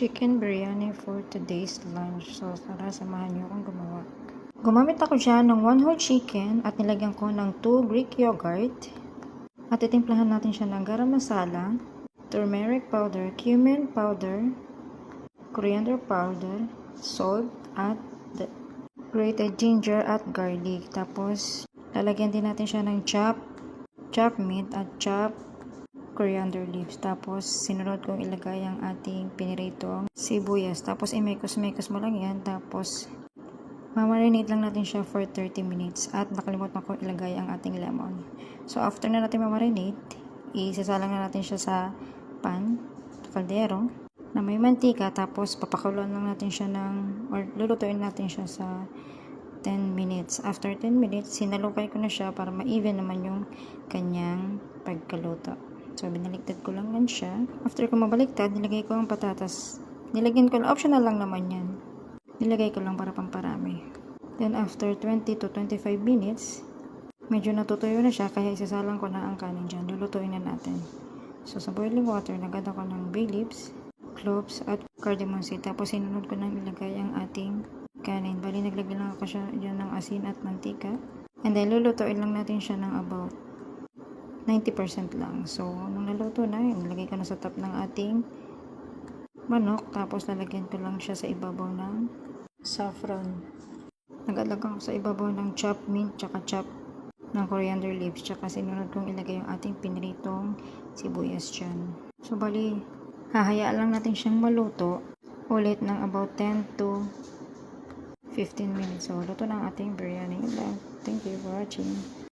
chicken biryani for today's lunch. So, tara, samahan niyo akong gumawa. Gumamit ako dyan ng 1 whole chicken at nilagyan ko ng 2 Greek yogurt. At itimplahan natin siya ng garam masala, turmeric powder, cumin powder, coriander powder, salt, at grated ginger at garlic. Tapos, lalagyan din natin siya ng chopped meat at chopped coriander leaves. Tapos, sinunod kong ilagay ang ating piniritong sibuyas. Tapos, imekos-mekos mo lang yan. Tapos, mamarinate lang natin siya for 30 minutes. At nakalimutan ko ilagay ang ating lemon. So, after na natin mamarinate, isasalang na natin siya sa pan, kaldero, na may mantika. Tapos, papakuluan lang natin siya or lulutuin natin siya sa 10 minutes. After 10 minutes, sinalukay ko na siya para ma-even naman yung kanyang pagkaluto. So, binaligtad ko lang yan siya. After ko mabaliktad, nilagay ko ang patatas. Nilagyan ko lang, optional lang naman yan. Nilagay ko lang para pamparami. Then, after 20 to 25 minutes, medyo natutuyo na siya, kaya isasalang ko na ang kanin dyan. Lulutuin na natin. So, sa boiling water, nagad ako ng bay leaves, cloves, at cardamom seed. Tapos, sinunod ko nang ilagay ang ating kanin. Bali, naglagay lang ako siya dyan ng asin at mantika. And then, lulutuin lang natin siya ng about 90% lang. So, nung naluto na, nilagay ko na sa top ng ating manok. Tapos, lalagyan ko lang siya sa ibabaw ng saffron. Nag-alagay ko sa ibabaw ng chopped mint, tsaka chopped ng coriander leaves. Tsaka sinunod kong ilagay yung ating piniritong sibuyas dyan. So, bali, hahayaan lang natin siyang maluto ulit ng about 10 to 15 minutes. So, luto na ang ating biryani. Thank you for watching.